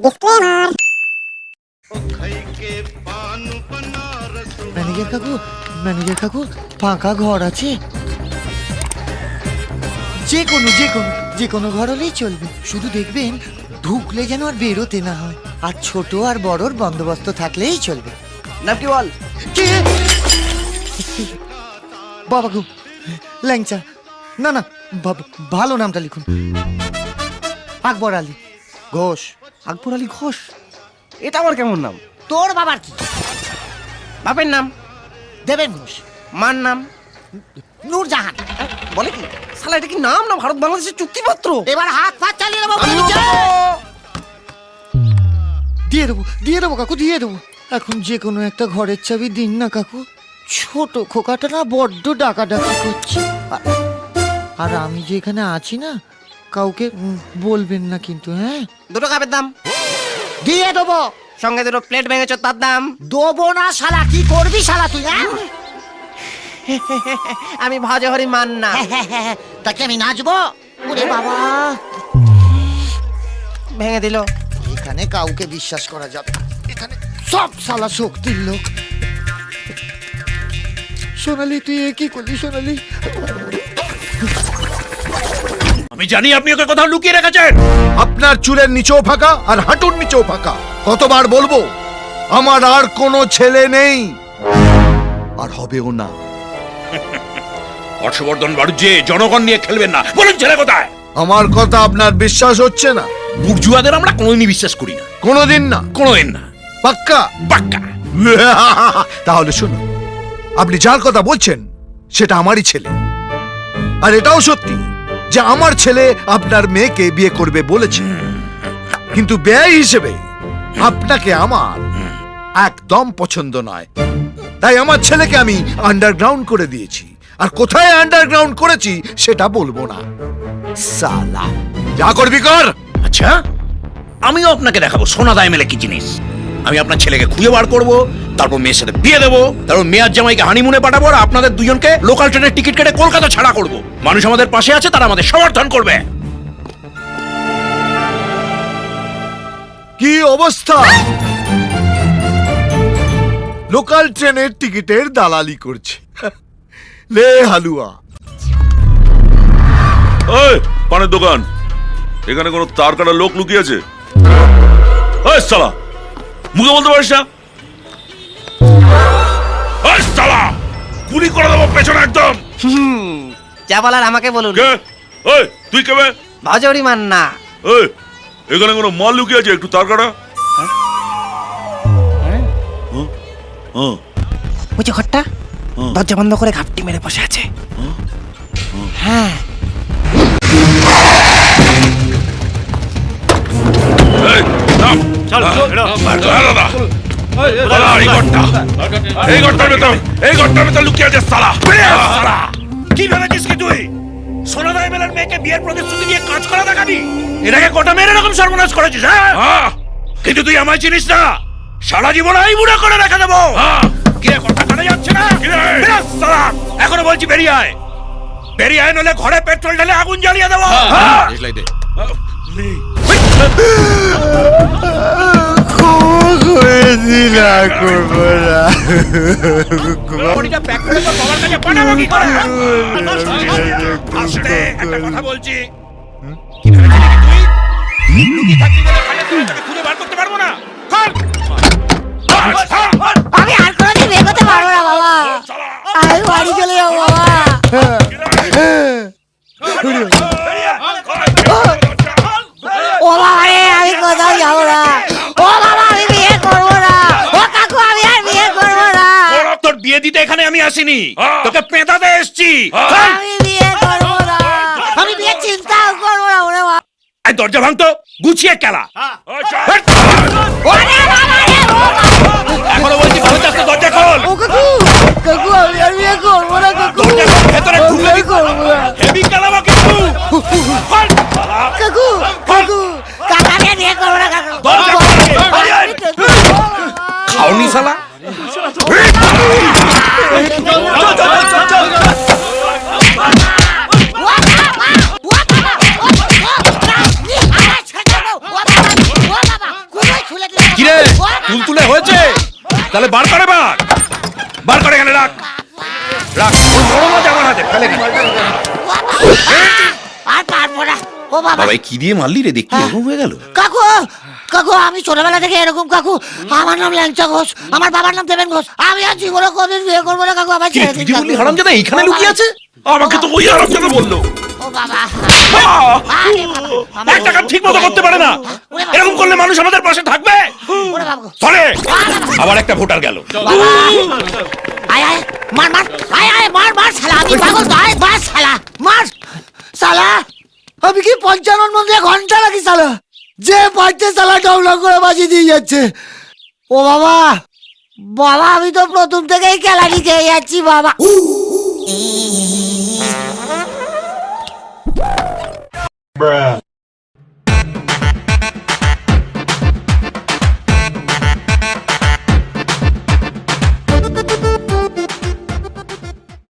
Disclaimer. Manager কাকু ফাঁকা ঘর আছে? যে কোনো ঘর হলেই চলবে, শুধু দেখবেন ঢুকলে যেন আর বেরোতে না হয়, আর ছোট আর বড়র বন্দোবস্ত থাকলেই চলবে। নাম কি বল? কে? বাবা গো, ল্যাংচা। না না, ভালো নামটা লিখুন। আকবর আলী ঘোষ। আকবর আলী ঘোষ? এটা আমার কেমন নাম? তোর বাবার কি? বাপের নাম দেবেন ঘোষ। মার নাম নূরজাহান। বলে কি শালা, এটা কি নাম না ভারত বাংলাদেশের চুক্তিপত্র? এবার হাত পা চালিয়ে দেবো। দিয়ে দেবো কাকু, দিয়ে দেবো। এখন যে কোনো একটা ঘরের চাবি দিন না কাকু, ছোট খোকাটা না বড্ড ডাকাডাকি করছে। আর আমি যে এখানে আছি না, কাউকে বলবেন না কিন্তু, হ্যাঁ? দুটো কাপের দাম দিয়ে দেবো। সঙ্গে দুটো প্লেট ভেঙেছ, তার দাম দেবো না শালা। কি করবি শালা তুই? হ্যাঁ, আমি ভজহরি মান না। তাকে আমি নাচবো? ওরে বাবা, ভেঙে দিল। এখানে কাউকে বিশ্বাস করা যাবে না, এখানে সব শালা শক্তির লোক। সোনালি, তুই এ কি করলি সোনালি? আমি জানি আপনি ওকে কোথাও লুকিয়ে রেখেছেন। আপনার চুলের নিচেও ফাঁকা আর হাঁটুর নিচেও ফাঁকা। কতবার বলবো, আমার আর কোনো ছেলে নেই, আর হবেও না। হর্ষবর্ধন বাড়ুজ্জে, জনগণ নিয়ে খেলবেন না। বলুন ছেলে কোথায়? আমার কথা আপনার বিশ্বাস হচ্ছে না? বুর্জুয়াদের আমরা কোনোদিনই বিশ্বাস করি না। কোনোদিন না? কোনোদিন না। পাক্কা? পাক্কা। তাহলে শুনুন, আপনি যার কথা বলছেন সেটা আমারই ছেলে। আর এটাও সত্যি যে আমার ছেলে আপনার মেয়েকে বিয়ে করবে বলেছে, কিন্তু ব্যয় হিসেবে আপনাকে আমার একদম পছন্দ নয়। তাই আমার ছেলেকে আমি আন্ডারগ্রাউন্ড করে দিয়েছি, আর কোথায় আন্ডারগ্রাউন্ড করেছি সেটা বলবো না। সালা, যা করবি কর। আচ্ছা, আমিও আপনাকে দেখাবো সোনাদায় মেলে কি জিনিস। আমি আপনার ছেলেকে খুঁজে বার করবো, তারপর মেয়ের সাথে বিয়ে দেবো, তারপর মেয়ের জামাইকে হানিমুনে পাঠাবো, আর আপনাদের দুজনকে লোকাল ট্রেনের টিকিট কেটে কলকাতা ছাড়া করবো। মানুষ আমাদের পাশে আছে, তারা আমাদের সমর্থন করবে। কি অবস্থা! লোকাল ট্রেনের টিকিটের দালালি করছে। লে হালুয়া। ওই পানের দোকান, এখানে কোনো তার কাটা লোক লুকিয়ে আছে? ওই শালা, মুখে বলতে পারিস না? ওই শালা, গুলি করে দেবো পেছনে একদম। যা বলার আমাকে বলুন। কে? ওই তুই কে বে? ভজহরি মান না। ওই এখানে কোনো মাল লুকিয়ে আছে? একটু তার কাটা। ওই যে ঘরটা, দরজা বন্ধ করে ঘাপটি মেরে বসে আছে। হ্যাঁ, এই নাম এই ঘরটার ভেতর লুকিয়ে আছে শালা। কি ভেবেছিস কি তুই? সোনাদায় মেলার মেয়েকে বিয়ের প্রতিশ্রুতি দিয়ে কাজ করা দেখাবি? এটাকে কটা মেয়ের এরকম সর্বনাশ করেছিস? হ্যাঁ, কিন্তু তুই আমায় চিনিস না। সারা জীবন এই বুড়া করে রেখে দেবো। কি রে, কথা কানে যাচ্ছে না? এখনো বলছি বেরিয়ে আয়, বেরিয়ে আয়, নলে ঘরে পেট্রোল ঢেলে আগুন জ্বালিয়ে দেবো। একটা কথা বলছি, কি ভেবেছিলি তুই? লুকিয়ে থাকবি বলে খাটে তুলে তোকে খুঁজে বার করতে পারবো না? আমি আর কোনোদিন বিয়ে করতে পারবো না বাবা, আমি বাড়ি চলে যাবো বাবা। ও বাবা রে, আমি কোথাও যাবো না। ও বাবা, আমি বিয়ে করবো না। ও কাকু, আমি আর বিয়ে করবো না। তোর বিয়ে দিতে এখানে আমি আসিনি, তোকে পেঁদাতে এসছি। আমি বিয়ে করবো না, আমি বিয়ে চিন্তাও করবো না। ওরে বাবা, এই দরজা ভাঙতো, গুছিয়ে খেলা। ওরে বাবা রে, ও বাবা। এখনো বলছি ভালো চাচ্ছে, দরজা খোল। ও কাকু, কাকু আমি আর বিয়ে করবো না কাকু। দরজা খোল, ভেতরে ঢুকলে আমি করবো না হেভি খেলাবো কিন্তু। কাকু, কাকু, কাকা আমি আর বিয়ে করবো না কাকু। দরজা খোল, আমি কাকু, খাওনি শালা। তুলতুলে হয়েছে, তাহলে বার করে বার করে এখানে রাখ রাখ। ওই বড় মাছ আমার হাতে ফেলে গেল। আর পারবো না। ও বাবা বাবা কি দিয়ে মারলি রে, দেখি এরকম হয়ে গেল। কাকু, কাকু আমি ছোটবেলা থেকে এরকম কাকু। আমার নাম ল্যাংচা ঘোষ, আমার বাবার নাম দেবেন ঘোষ। আমি আর জীবনে কোনদিন বিয়ে করবো না কাকু, আমার ছেড়ে দিন তুই বললি কাকু। হারামজাদা এইখানে লুকিয়ে আছে? আমাকে তো ওই হারামজাদা বললো। ও বাবা, আহ! আরে বাবা, একটা কাজ ঠিক মতো করতে পারে না, এরকম করলে মানুষ আমাদের পাশে থাকবে? ওরে বাবা, চলে আবার একটা ভোটার গেল। বাবা। আয় আয় মার মার, আয় আয় মার মার শালা, আমি পাগল তো, আয় মার শালা, মার শালা। আমি কি পঞ্চানন মন্দিরে ঘন্টা রাখি সালা, যে পারছে সালা ডবলং করে বাজিয়ে দিয়ে যাচ্ছে। ও বাবা, বাবা আমি তো প্রথম থেকেই কেলানি খেয়ে যাচ্ছি বাবা।